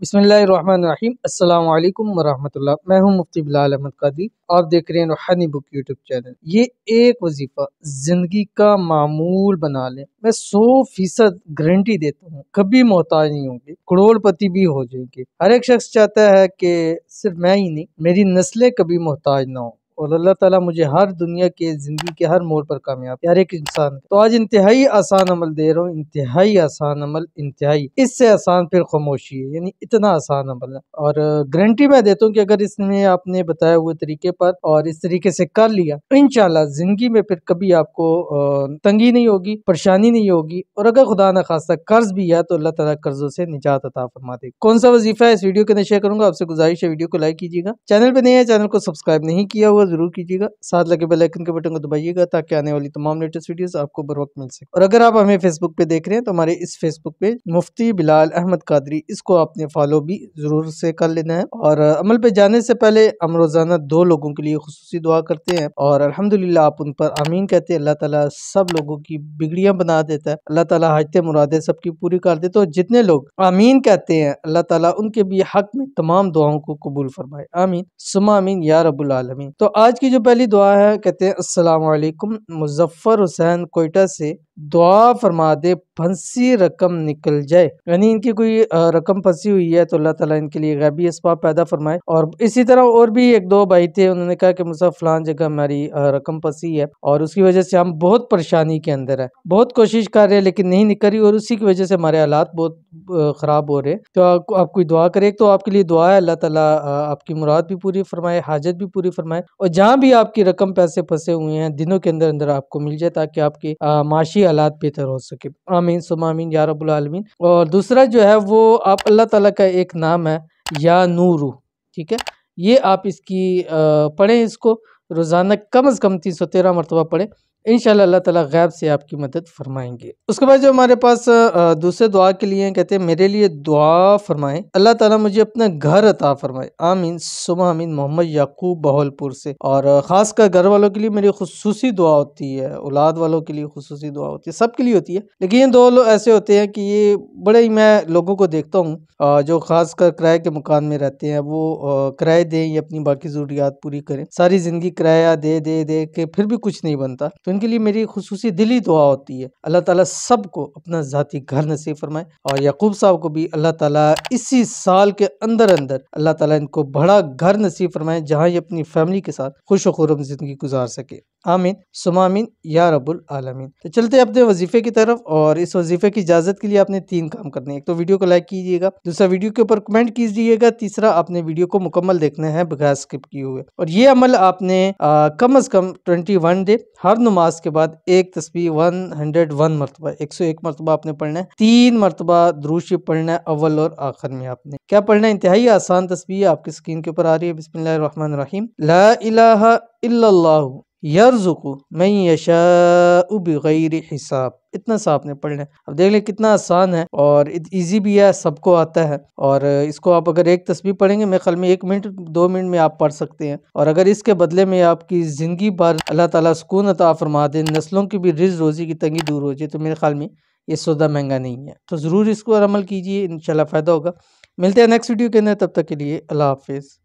बिस्मिल्लाहिर्रहमानिर्रहीम अस्सलाम वालेकुम वरहमतुल्लाह। मैं हूं मुफ्ती बिलाल अहमद कादरी। आप देख रहे हैं रूहानी बुक यूट्यूब चैनल। ये एक वजीफा जिंदगी का मामूल बना लें, मैं 100% गारंटी देता हूँ, कभी मोहताज नहीं होंगे, करोड़पति भी हो जाएंगे। हर एक शख्स चाहता है कि सिर्फ मैं ही नहीं, मेरी नस्लें कभी मोहताज ना हो। और अल्लाह ताला मुझे हर दुनिया के जिंदगी के हर मोड़ पर कामयाब हर एक इंसान। तो आज इंतहाई आसान अमल दे रहा हूँ, इंतहाई आसान अमल, इंतहाई इससे आसान फिर खामोशी है, यानी इतना आसान अमल है। और गारंटी मैं देता हूँ कि अगर इसमें आपने बताए हुए तरीके पर और इस तरीके से कर लिया, इंशाल्लाह जिंदगी में फिर कभी आपको तंगी नहीं होगी, परेशानी नहीं होगी। और अगर खुदा न खास्ता कर्ज भी है तो अल्लाह ताला कर्जों से निजात अता फरमा दे। कौन सा वजीफा है इस वीडियो के अंदर शेयर करूंगा। आपसे गुजारिश है वीडियो को लाइक कीजिएगा, चैनल पे नए है चैनल को सब्सक्राइब नहीं किया हुआ जरूर कीजिएगा, साथ लगे बेल आइकन के बटन को दबाइएगा ताकि आने वाली तमाम लेटेस्ट वीडियोस आपको बर वक्त मिल सके। और अगर आप हमें फेसबुक पे देख रहे हैं तो हमारे इस फेसबुक पे मुफ्ती बिलाल अहमद कादरी, इसको आपने फॉलो भी जरूर से कर लेना है। और अमल पे जाने से पहले हम रोजाना 2 लोगों के लिए खुसूसी दुआ करते हैं और अल्हम्दुलिल्लाह आप उन पर आमीन कहते हैं। अल्लाह ताला सब लोगों की बिगड़ियां बना देता है, अल्लाह ताला हाजते मुरादे सबकी पूरी कर दे। तो जितने लोग आमीन कहते हैं अल्लाह ताला उनके भी हक में तमाम दुआओं को कबूल फरमाए, आमीन सुम्मा आमीन या रब्बुल आलमीन। तो आज की जो पहली दुआ है, कहते हैं अस्सलाम वालेकुम, मुजफ्फर हुसैन कोयटा से दुआ फरमा दे फंसी रकम निकल जाए। यानी इनकी कोई रकम फंसी हुई है तो अल्लाह ताला इनके लिए गैबी असबाब पैदा फरमाए। और इसी तरह और भी 1-2 भाई थे, उन्होंने कहा कि मुझे फलान जगह हमारी रकम फंसी है और उसकी वजह से हम बहुत परेशानी के अंदर है, बहुत कोशिश कर रहे हैं लेकिन नहीं निकल रही और उसी की वजह से हमारे हालात बहुत खराब हो रहे हैं। तो आप कोई दुआ करें तो आपके लिए दुआ है, अल्लाह ताला आपकी मुराद भी पूरी फरमाए, हाजत भी पूरी फरमाए और जहाँ भी आपकी रकम पैसे फंसे हुए हैं दिनों के अंदर अंदर आपको मिल जाए ताकि आपके माशी हालात बेहतर हो सके, आमीन सुम्मा आमीन या रब्बुल आलमीन। और दूसरा जो है वो आप अल्लाह ताला का एक नाम है या नूरू, ठीक है, ये आप इसकी पढ़ें, इसको रोजाना कम से कम 313 मरतबा पढ़ें, इंशाल्लाह अल्लाह ताला गैब से आपकी मदद फरमाएंगे। उसके बाद जो हमारे पास दूसरे दुआ के लिए कहते हैं मेरे लिए दुआ फरमाएं, अल्लाह ताला मुझे अपना घर अता फरमाए, आमीन सुम्मा आमीन। मोहम्मद याकूब बहलपुर से। और खास कर घर वालों के लिए मेरी खुसूसी दुआ होती है, औलाद वालों के लिए खुसूसी दुआ होती है, सबके लिए होती है, लेकिन ये 2 लोग ऐसे होते हैं कि ये बड़े ही, मैं लोगों को देखता हूँ जो खास कर किराए के मकान में रहते हैं, वो किराए दें या अपनी बाकी जरूरियात पूरी करें, सारी जिंदगी किराया दे दे दे के फिर भी कुछ नहीं बनता। तो इनके लिए मेरी खुसूसी दिली दुआ होती है, अल्लाह ताला सबको अपना ज़ाती घर नसीब फरमाए। और याकूब साहब को भी अल्लाह ताला इसी साल के अंदर अंदर अल्लाह ताला इनको बड़ा घर नसीब फरमाए जहाँ ये अपनी फैमिली के साथ खुश व खुर्रम जिंदगी गुजार सके, आमीन सुम्मा आमीन या रब्बुल आलमीन। तो चलते हैं अपने वजीफे की तरफ। और इस वजीफे की इजाजत के लिए आपने 3 काम करने हैं। एक तो वीडियो को लाइक कीजिएगा, दूसरा वीडियो के ऊपर कमेंट कीजिएगा, तीसरा आपने वीडियो को मुकम्मल देखना है बगैर स्किप किए हुए। और ये अमल आपने कम से कम 21 डे हर नमाज के बाद एक तस्बीह 101 मरतबा 101 मरतबा आपने पढ़ना है, 3 मरतबा दुरूद शरीफ पढ़ना है अव्वल और आखिर में। आपने क्या पढ़ना है, इंतहाई आसान तस्बीह आपकी स्क्रीन के ऊपर आ रही है, बिस्मिल्लाहिर्रहमानिर्रहीम, ला इलाहा इल्लल्लाहु यर्ज़ुक़ु मन यशाउ बिग़ैरि हिसाब। इतना सा आपने पढ़ना है। अब देख लें कितना आसान है और इजी भी है, सबको आता है। और इसको आप अगर एक तस्बीह पढ़ेंगे मेरे ख्याल में 1 मिनट 2 मिनट में आप पढ़ सकते हैं। और अगर इसके बदले में आपकी ज़िंदगी भर अल्लाह ताला सुकून अता फरमा दे, नस्लों की भी रिज़्क़ रोज़ी की तंगी दूर हो जाए, तो मेरे ख्याल में ये सौदा महंगा नहीं है। तो ज़रूर इसको अमल कीजिए, इंशाल्लाह फ़ायदा होगा। मिलते हैं नेक्स्ट वीडियो के अंदर, तब तक के लिए अल्लाह हाफ़िज़।